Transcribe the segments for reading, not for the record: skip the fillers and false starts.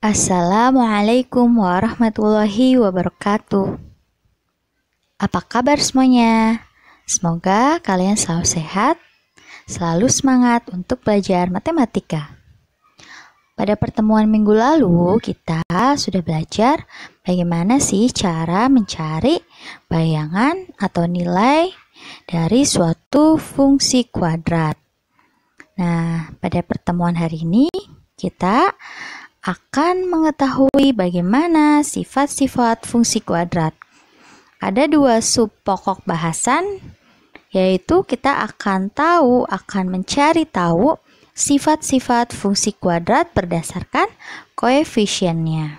Assalamualaikum warahmatullahi wabarakatuh. Apa kabar semuanya? Semoga kalian selalu sehat, selalu semangat untuk belajar matematika. Pada pertemuan minggu lalu, kita sudah belajar bagaimana sih cara mencari bayangan atau nilai dari suatu fungsi kuadrat. Nah, pada pertemuan hari ini, kita akan mengetahui bagaimana sifat-sifat fungsi kuadrat. Ada dua sub pokok bahasan, yaitu kita akan mencari tahu sifat-sifat fungsi kuadrat berdasarkan koefisiennya.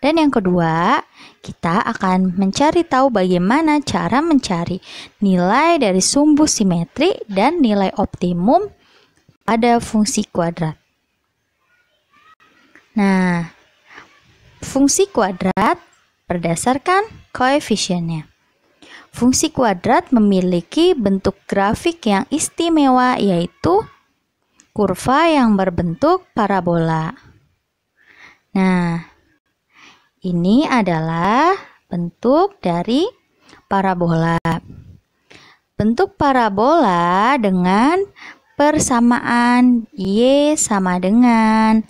Dan yang kedua, kita akan mencari tahu bagaimana cara mencari nilai dari sumbu simetri dan nilai optimum pada fungsi kuadrat. Nah, fungsi kuadrat berdasarkan koefisiennya. Fungsi kuadrat memiliki bentuk grafik yang istimewa, yaitu kurva yang berbentuk parabola. Nah, ini adalah bentuk dari parabola. Bentuk parabola dengan persamaan Y sama dengan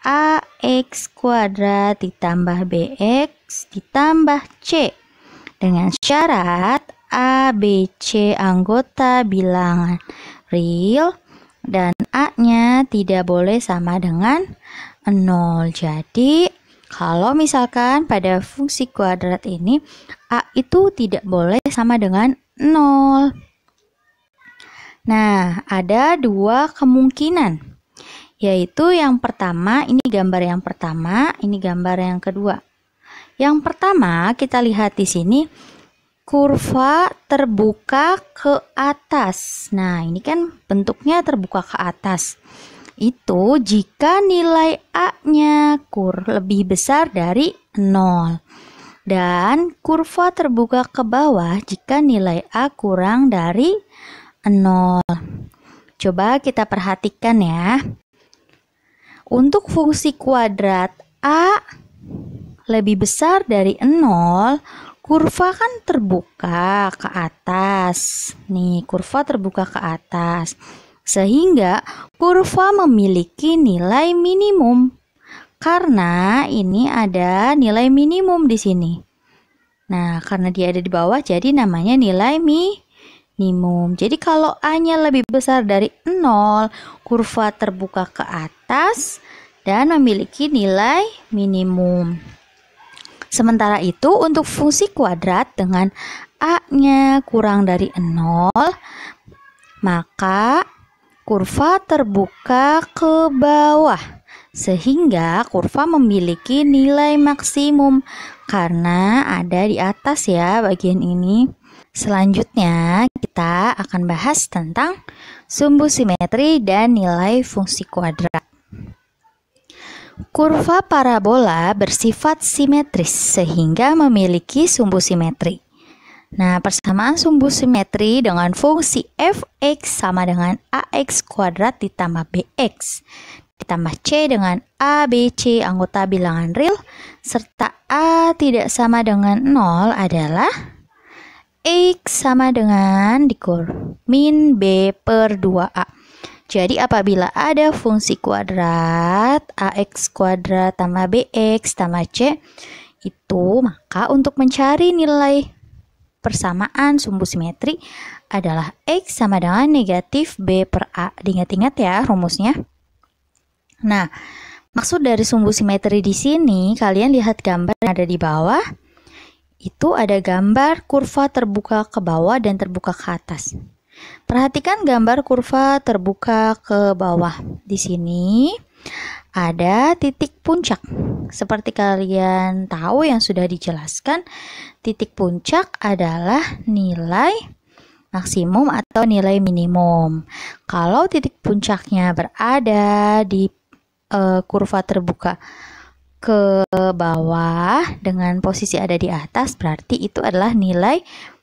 AX kuadrat ditambah BX ditambah C dengan syarat A, B, C anggota bilangan real dan A-nya tidak boleh sama dengan 0. Jadi, kalau misalkan pada fungsi kuadrat ini A itu tidak boleh sama dengan 0. Nah, ada dua kemungkinan. Yaitu yang pertama, ini gambar yang pertama, ini gambar yang kedua. Yang pertama, kita lihat di sini kurva terbuka ke atas. Nah, ini kan bentuknya terbuka ke atas. Itu jika nilai A-nya lebih besar dari 0. Dan kurva terbuka ke bawah jika nilai A kurang dari 0. Coba kita perhatikan ya. Untuk fungsi kuadrat A lebih besar dari 0, kurva kan terbuka ke atas. Nih, kurva terbuka ke atas. Sehingga kurva memiliki nilai minimum. Karena ini ada nilai minimum di sini. Nah, karena dia ada di bawah, jadi namanya nilai minimum. Jadi kalau A-nya lebih besar dari 0, kurva terbuka ke atas dan memiliki nilai minimum. Sementara itu untuk fungsi kuadrat dengan A-nya kurang dari 0, maka kurva terbuka ke bawah. Sehingga kurva memiliki nilai maksimum karena ada di atas ya bagian ini. Selanjutnya kita akan bahas tentang sumbu simetri dan nilai fungsi kuadrat. Kurva parabola bersifat simetris sehingga memiliki sumbu simetri. Nah, persamaan sumbu simetri dengan fungsi fx sama dengan ax kuadrat ditambah bx ditambah c dengan a, b, c anggota bilangan real serta a tidak sama dengan 0 adalah x sama dengan dikur min b per 2a. Jadi apabila ada fungsi kuadrat ax kuadrat tambah bx tambah c itu, maka untuk mencari nilai persamaan sumbu simetri adalah x sama dengan negatif b per a. Diingat-ingat ya rumusnya. Nah, maksud dari sumbu simetri di sini, kalian lihat gambar yang ada di bawah. Itu ada gambar kurva terbuka ke bawah dan terbuka ke atas. Perhatikan gambar kurva terbuka ke bawah. Di sini ada titik puncak. Seperti kalian tahu yang sudah dijelaskan, titik puncak adalah nilai maksimum atau nilai minimum. Kalau titik puncaknya berada di kurva terbuka ke bawah dengan posisi ada di atas, berarti itu adalah nilai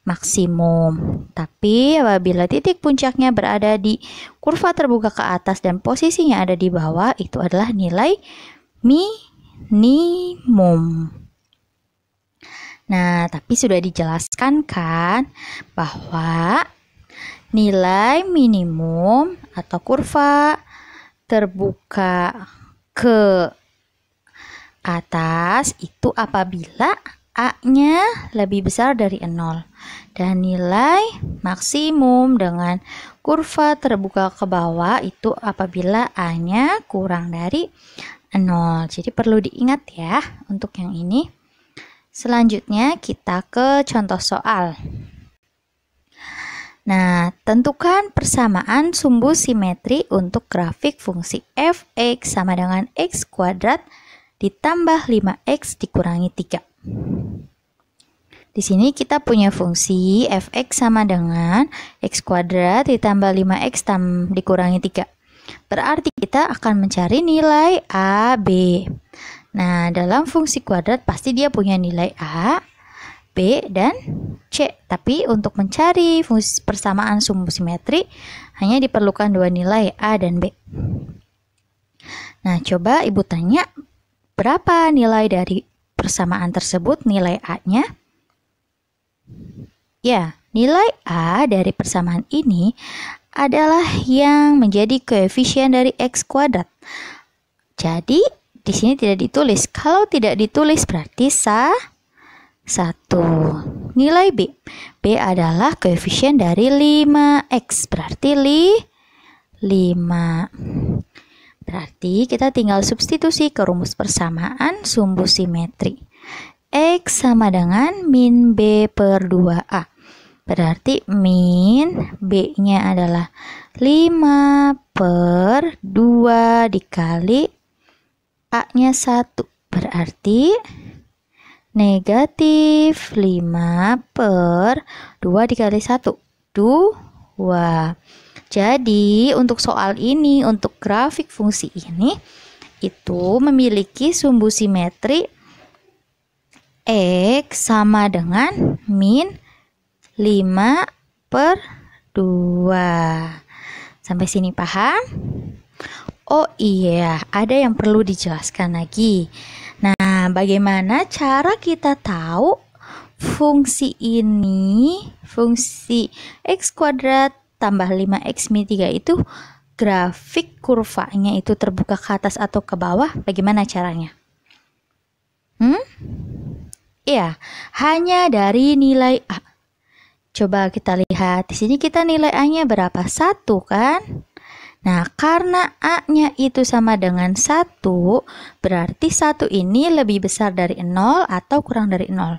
maksimum. Tapi apabila titik puncaknya berada di kurva terbuka ke atas dan posisinya ada di bawah, itu adalah nilai minimum. Nah, tapi sudah dijelaskan kan bahwa nilai minimum atau kurva terbuka ke atas itu apabila A-nya lebih besar dari 0 dan nilai maksimum dengan kurva terbuka ke bawah itu apabila A-nya kurang dari 0. Jadi perlu diingat ya untuk yang ini. Selanjutnya kita ke contoh soal. Nah, tentukan persamaan sumbu simetri untuk grafik fungsi f(x) sama dengan x kuadrat ditambah 5x dikurangi 3. Di sini kita punya fungsi f(x) sama dengan x kuadrat ditambah 5x dikurangi 3. Berarti kita akan mencari nilai a, b. Nah, dalam fungsi kuadrat pasti dia punya nilai a, b, dan c. Tapi untuk mencari fungsi persamaan sumbu simetri hanya diperlukan dua nilai a dan b. Nah, coba ibu tanya, berapa nilai dari persamaan tersebut nilai a-nya? Ya, nilai a dari persamaan ini adalah yang menjadi koefisien dari x kuadrat. Jadi, di sini tidak ditulis. Kalau tidak ditulis berarti 1. Nilai b. B adalah koefisien dari 5x. Berarti 5. Berarti kita tinggal substitusi ke rumus persamaan sumbu simetri. X sama dengan min b per 2a. Berarti min b-nya adalah 5 per 2 dikali A-nya 1. Berarti negatif 5 per 2 dikali 1. 2. Jadi untuk soal ini, untuk grafik fungsi ini, itu memiliki sumbu simetri X sama dengan min 5 per 2. Sampai sini paham? Oh iya, ada yang perlu dijelaskan lagi. Nah, bagaimana cara kita tahu fungsi ini, fungsi x kuadrat tambah 5x min 3 itu grafik kurvanya itu terbuka ke atas atau ke bawah? Bagaimana caranya? Iya, hanya dari nilai A. Coba kita lihat, di sini kita nilai A-nya berapa? 1 kan? Nah, karena A-nya itu sama dengan 1, berarti 1 ini lebih besar dari 0 atau kurang dari 0?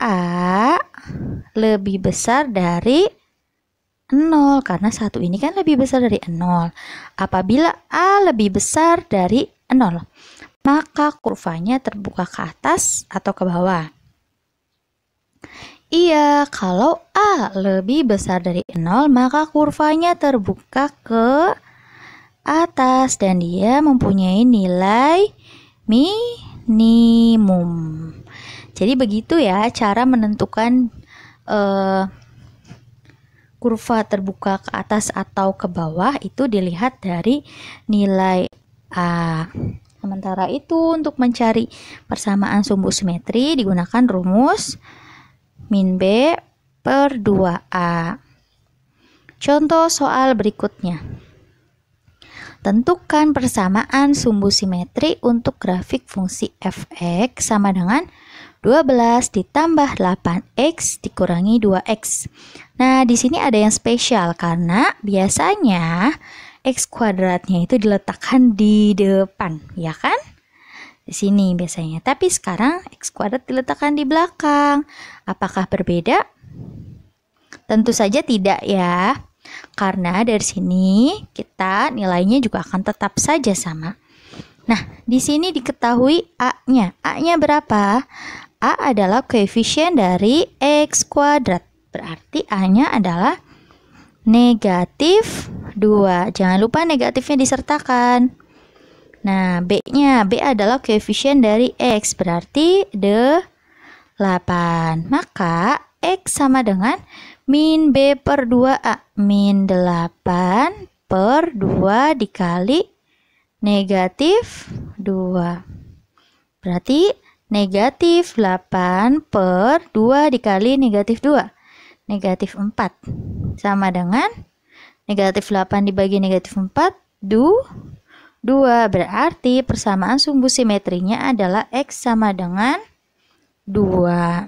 A lebih besar dari 0, karena 1 ini kan lebih besar dari 0. Apabila A lebih besar dari 0, maka kurvanya terbuka ke atas atau ke bawah? Iya, kalau A lebih besar dari 0, maka kurvanya terbuka ke atas dan dia mempunyai nilai minimum. Jadi begitu ya cara menentukan kurva terbuka ke atas atau ke bawah itu dilihat dari nilai A. Sementara itu untuk mencari persamaan sumbu simetri digunakan rumus min B per 2A. Contoh soal berikutnya. Tentukan persamaan sumbu simetri untuk grafik fungsi f(x) sama dengan 12 ditambah 8x dikurangi 2x. Nah, di sini ada yang spesial karena biasanya x kuadratnya itu diletakkan di depan, ya kan? Di sini biasanya. Tapi sekarang x kuadrat diletakkan di belakang. Apakah berbeda? Tentu saja tidak ya. Karena dari sini kita nilainya juga akan tetap saja sama. Nah, di sini diketahui A-nya. A-nya berapa? A adalah koefisien dari x kuadrat. Berarti A-nya adalah negatif 2. Jangan lupa negatifnya disertakan. Nah, B-nya, B adalah koefisien dari X, berarti 8. Maka X sama dengan min B per 2A. Min 8 per 2 dikali negatif Berarti negatif 8 per 2 dikali negatif 2. Negatif 4. Sama dengan negatif 8 dibagi negatif 4, 2. Berarti persamaan sumbu simetrinya adalah X sama dengan 2.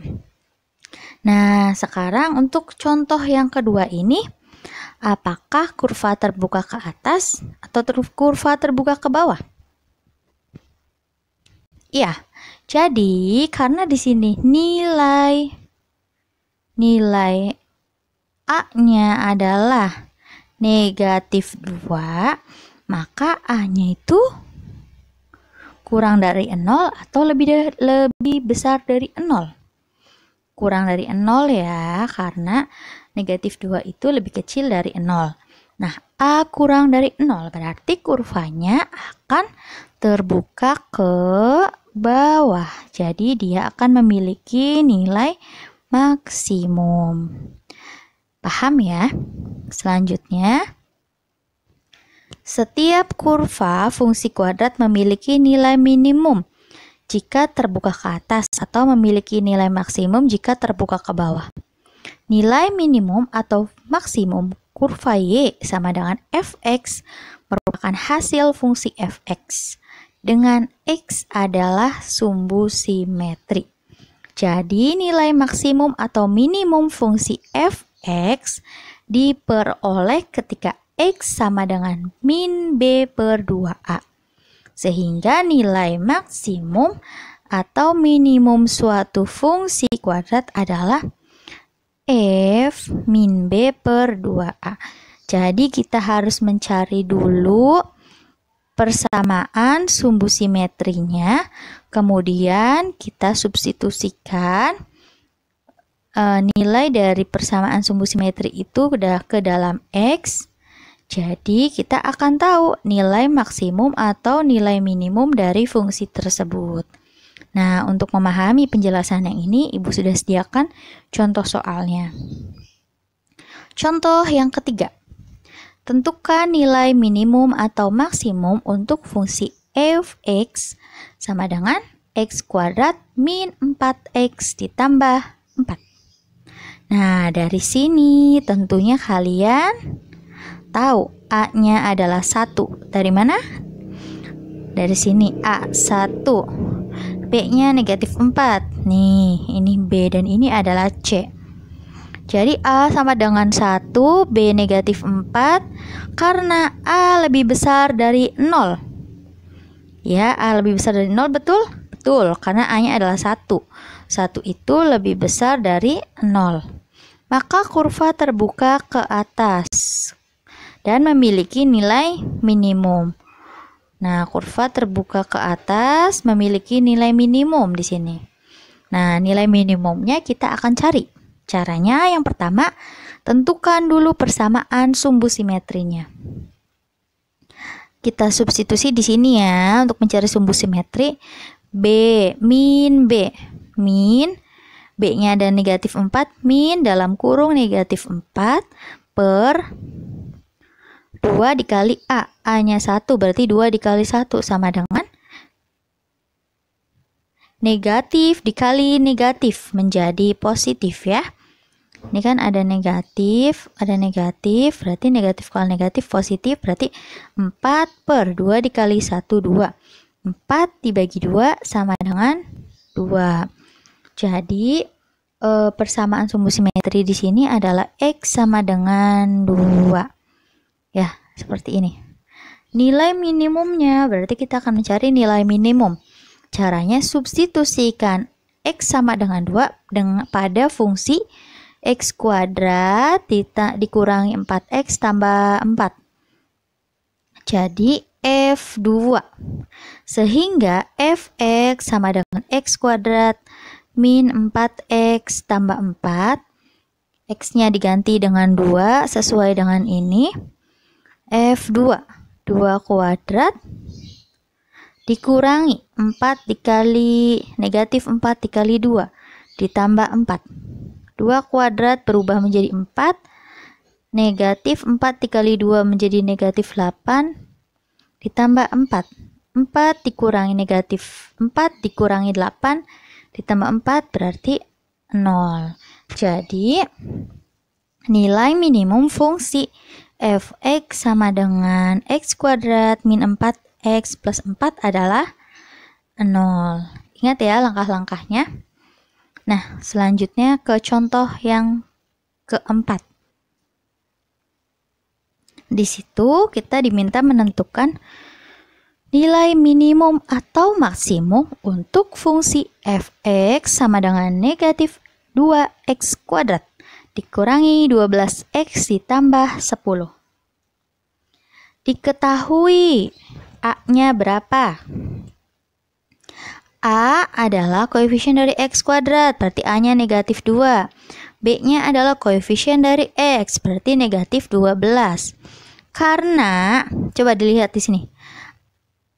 Nah, sekarang untuk contoh yang kedua ini, apakah kurva terbuka ke atas atau kurva terbuka ke bawah? Iya, jadi karena di sini nilai A-nya adalah negatif 2, maka A-nya itu kurang dari 0 atau lebih besar dari 0. Kurang dari 0 ya, karena negatif 2 itu lebih kecil dari 0. Nah, A kurang dari 0 berarti kurvanya akan terbuka ke bawah. Jadi dia akan memiliki nilai maksimum. Paham ya? Selanjutnya, setiap kurva fungsi kuadrat memiliki nilai minimum jika terbuka ke atas atau memiliki nilai maksimum jika terbuka ke bawah. Nilai minimum atau maksimum kurva Y sama dengan fx merupakan hasil fungsi fx dengan x adalah sumbu simetri. Jadi nilai maksimum atau minimum fungsi fx diperoleh ketika x sama dengan min b per 2a. Sehingga nilai maksimum atau minimum suatu fungsi kuadrat adalah f min b per 2a. Jadi kita harus mencari dulu persamaan sumbu simetrinya, kemudian kita substitusikan nilai dari persamaan sumbu simetri itu ke dalam x. Jadi kita akan tahu nilai maksimum atau nilai minimum dari fungsi tersebut. Nah, untuk memahami penjelasan yang ini, Ibu sudah sediakan contoh soalnya. Contoh yang ketiga. Tentukan nilai minimum atau maksimum untuk fungsi fx sama dengan x kuadrat min 4x ditambah 4. Nah, dari sini tentunya kalian tahu A-nya adalah 1. Dari mana? Dari sini A1. B-nya negatif 4. Nih, ini B dan ini adalah C. Jadi A sama dengan 1, B negatif 4 karena A lebih besar dari 0. Ya, A lebih besar dari 0, betul? Betul, karena A-nya adalah 1. 1 itu lebih besar dari 0. Maka kurva terbuka ke atas dan memiliki nilai minimum. Nah, kurva terbuka ke atas memiliki nilai minimum di sini. Nah, nilai minimumnya kita akan cari. Caranya yang pertama, tentukan dulu persamaan sumbu simetrinya. Kita substitusi di sini ya untuk mencari sumbu simetri. B min B. Min B-nya ada negatif 4, min dalam kurung negatif 4 per 2 dikali A. A-nya 1, berarti 2 dikali 1 sama dengan negatif dikali negatif menjadi positif ya. Ini kan ada negatif, berarti negatif kali negatif positif, berarti 4 per 2 dikali 1, 2. 4 dibagi 2 sama dengan 2. Jadi persamaan sumbu simetri di sini adalah X sama dengan 2. Ya, seperti ini. Nilai minimumnya, berarti kita akan mencari nilai minimum. Caranya substitusikan X sama dengan 2 pada fungsi X kuadrat dikurangi 4X tambah 4. Jadi F2. Sehingga Fx sama dengan X kuadrat min 4X tambah 4. X-nya diganti dengan 2 sesuai dengan ini. F2. 2 kuadrat dikurangi 4 dikali negatif 4 dikali 2 ditambah 4. 2 kuadrat berubah menjadi 4. Negatif 4 dikali 2 menjadi negatif 8. Ditambah 4. 4 dikurangi negatif 4 dikurangi 8 ditambah 4 berarti 0. Jadi nilai minimum fungsi f(x) sama dengan x kuadrat min 4x plus 4 adalah 0. Ingat ya langkah-langkahnya. Nah, selanjutnya ke contoh yang keempat. Di situ kita diminta menentukan nilai minimum atau maksimum untuk fungsi f(x) sama dengan negatif 2x kuadrat dikurangi 12x ditambah 10. Diketahui A-nya berapa? A adalah koefisien dari x kuadrat, berarti A-nya negatif 2. B-nya adalah koefisien dari x, berarti negatif 12. Karena, coba dilihat di sini,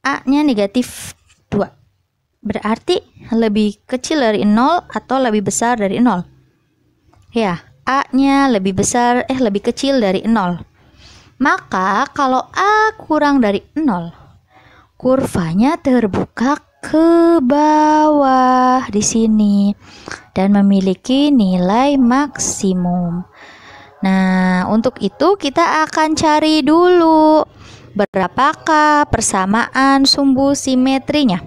A-nya negatif 2. Berarti lebih kecil dari 0 atau lebih besar dari 0? Ya, A-nya lebih kecil dari 0. Maka kalau A kurang dari 0, kurvanya terbuka ke bawah di sini dan memiliki nilai maksimum. Nah, untuk itu kita akan cari dulu berapakah persamaan sumbu simetrinya.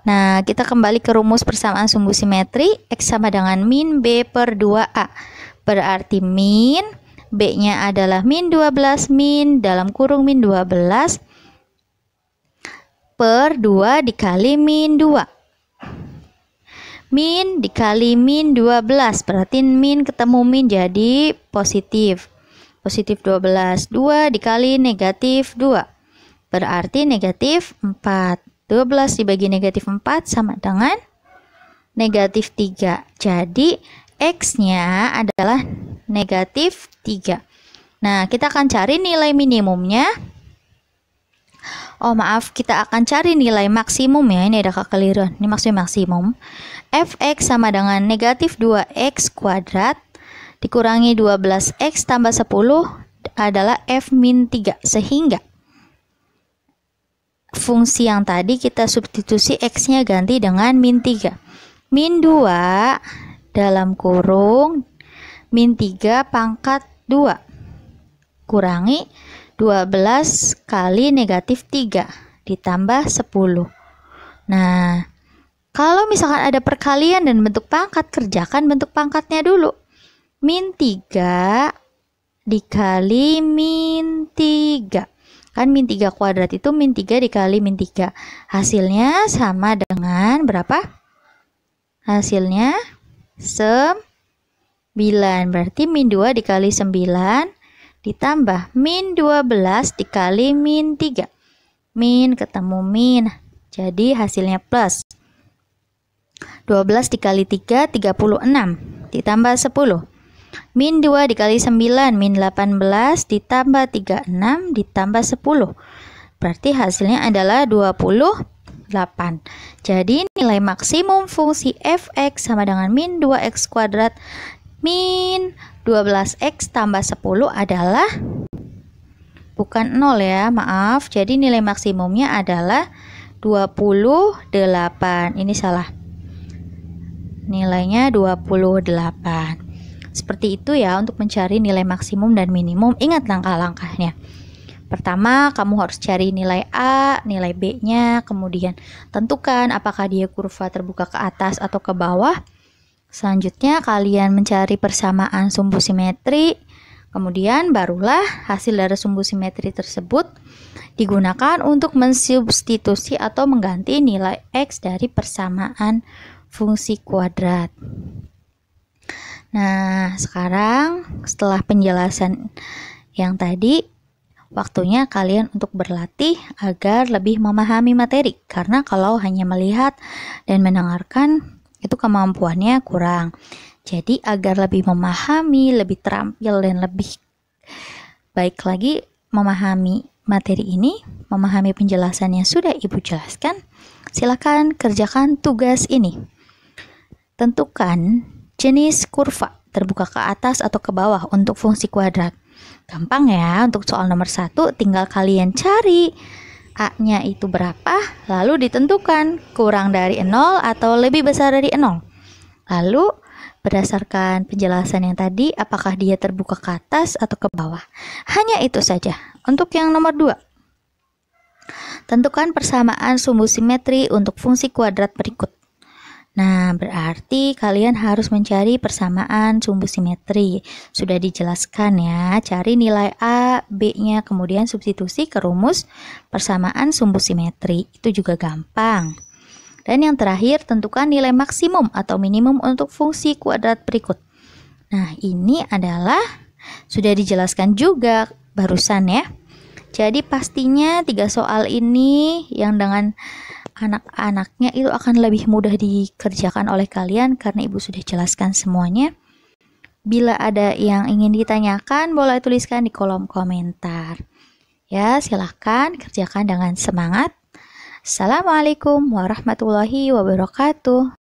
Nah, kita kembali ke rumus persamaan sumbu simetri. X sama dengan min B per 2A. Berarti min B-nya adalah min 12 min dalam kurung min 12 per 2 dikali min 2. Min dikali min 12, berarti min ketemu min jadi positif. Positif 12. 2 dikali negatif 2, berarti negatif 4. 12 dibagi negatif 4 sama dengan negatif 3. Jadi X-nya adalah negatif 3. Nah, kita akan cari nilai minimumnya. Oh maaf, kita akan cari nilai maksimum ya. Ini ada kekeliruan. Ini maksudnya maksimum. F(x) sama dengan negatif 2x kuadrat dikurangi 12x tambah 10 adalah f min 3. Sehingga fungsi yang tadi kita substitusi x-nya ganti dengan min 3. Min 2 dalam kurung min 3 pangkat 2 kurangi 12 kali negatif 3 ditambah 10. Nah, kalau misalkan ada perkalian dan bentuk pangkat, kerjakan bentuk pangkatnya dulu. Min 3 dikali min 3. Kan min 3 kuadrat itu min 3 dikali min 3. Hasilnya sama dengan berapa? Hasilnya 9. Berarti min 2 dikali 9 ditambah min 12 dikali min 3. Min ketemu min. Jadi hasilnya plus. 12 dikali 3, 36. Ditambah 10. Min 2 dikali 9, min 18 ditambah 36 ditambah 10. Berarti hasilnya adalah 28. Jadi nilai maksimum fungsi f(x) sama dengan min 2x kuadrat min 12x tambah 10 adalah bukan 0 ya, maaf. Jadi nilai maksimumnya adalah 28. Ini salah. Nilainya 28. Seperti itu ya untuk mencari nilai maksimum dan minimum. Ingat langkah-langkahnya. Pertama, kamu harus cari nilai A, nilai B-nya, kemudian tentukan apakah dia kurva terbuka ke atas atau ke bawah. Selanjutnya, kalian mencari persamaan sumbu simetri. Kemudian, barulah hasil dari sumbu simetri tersebut digunakan untuk mensubstitusi atau mengganti nilai X dari persamaan fungsi kuadrat. Nah, sekarang setelah penjelasan yang tadi, waktunya kalian untuk berlatih agar lebih memahami materi. Karena kalau hanya melihat dan mendengarkan, itu kemampuannya kurang. Jadi agar lebih memahami, lebih terampil dan lebih baik lagi memahami materi ini, memahami penjelasan yang sudah Ibu jelaskan, silakan kerjakan tugas ini. Tentukan jenis kurva terbuka ke atas atau ke bawah untuk fungsi kuadrat. Gampang ya, untuk soal nomor 1 tinggal kalian cari A-nya itu berapa, lalu ditentukan kurang dari 0 atau lebih besar dari 0. Lalu berdasarkan penjelasan yang tadi, apakah dia terbuka ke atas atau ke bawah. Hanya itu saja. Untuk yang nomor 2, tentukan persamaan sumbu simetri untuk fungsi kuadrat berikut. Nah, berarti kalian harus mencari persamaan sumbu simetri. Sudah dijelaskan ya, cari nilai A, B-nya, kemudian substitusi ke rumus persamaan sumbu simetri. Itu juga gampang. Dan yang terakhir, tentukan nilai maksimum atau minimum untuk fungsi kuadrat berikut. Nah, ini adalah sudah dijelaskan juga barusan ya. Jadi pastinya 3 soal ini yang dengan anak-anaknya itu akan lebih mudah dikerjakan oleh kalian karena Ibu sudah jelaskan semuanya. Bila ada yang ingin ditanyakan, boleh tuliskan di kolom komentar. Ya, silahkan kerjakan dengan semangat. Assalamualaikum warahmatullahi wabarakatuh.